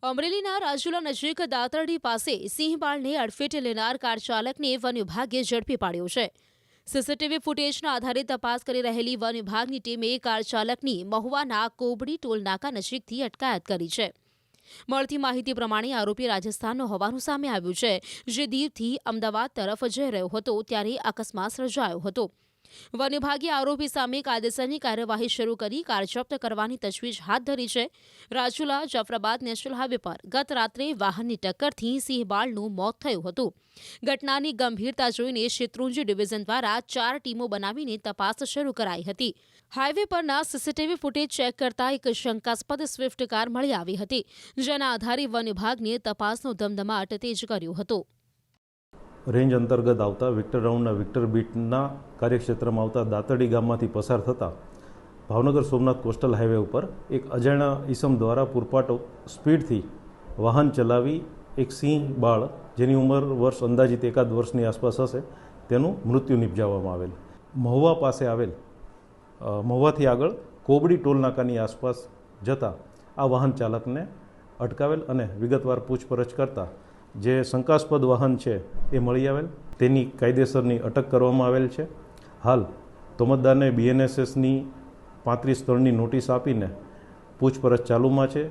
અમરેલીના રાજુલા નજીક દાતરડી પાસે સિંહબાળને અડફેટે લેનાર કાર ચાલકને વન વિભાગે ઝડપી પાડ્યો છે। સીસીટીવી ફૂટેજના આધારે તપાસ કરી રહેલી વન વિભાગની ટીમે કાર ચાલકની મહુવાના કોબડી ટોલ નાકા નજીકથી અટકાયત કરી છે। મળતી માહિતી પ્રમાણે આરોપી રાજસ્થાનનો હોવાનું સામે આવ્યું છે, જે દીવથી અમદાવાદ તરફ જઈ રહ્યો હતો ત્યારે અકસ્માત સર્જાયો હતો। વન વિભાગે આરોપી સામે કાયદેસરની કાર્યવાહી શરૂ કરી કાર જપ્ત કરવાની તજવીજ હાથ ધરી છે। રાજુલા જાફરાબાદ નેશનલ હાઈવે પર ગત રાત્રે વાહનની ટક્કરથી સિંહબાળનું મોત થયું હતું। ઘટનાની ગંભીરતા જોઈને શેત્રુંજી ડિવિઝન દ્વારા 4 ટીમો બનાવીને તપાસ શરૂ કરાઈ હતી। હાઈવે પરના સીસીટીવી ફૂટેજ ચેક કરતા એક શંકાસ્પદ સ્વિફ્ટ કાર મળી આવી હતી, જેના આધારે વન વિભાગને તપાસનો ધમધમાટ તેજ કર્યો હતો। રેન્જ અંતર્ગત આવતા વિક્ટર રાઉન્ડના વિક્ટર બીટના કાર્યક્ષેત્રમાં આવતા દાતરડી ગામમાંથી પસાર થતા ભાવનગર સોમનાથ કોસ્ટલ હાઈવે ઉપર એક અજાણ્યા ઈસમ દ્વારા પૂરપાટ સ્પીડથી વાહન ચલાવી એક સિંહ બાળ, જેની ઉંમર વર્ષ અંદાજિત એકાદ વર્ષની આસપાસ હશે, તેનું મૃત્યુ નિપજાવવામાં આવેલ। મહુવા પાસે આવેલ મહુવાથી આગળ કોબડી ટોલ નાકાની આસપાસ જતા આ વાહન ચાલકને અટકાવેલ અને વિગતવાર પૂછપરછ કરતા જે શંકાસ્પદ વાહન છે એ મળી આવેલ, તેની કાયદેસરની અટક કરવામાં આવેલ છે। હાલ તોમતદારને BNSSની 35(3)ની નોટિસ આપીને પૂછપરછ ચાલુમાં છે।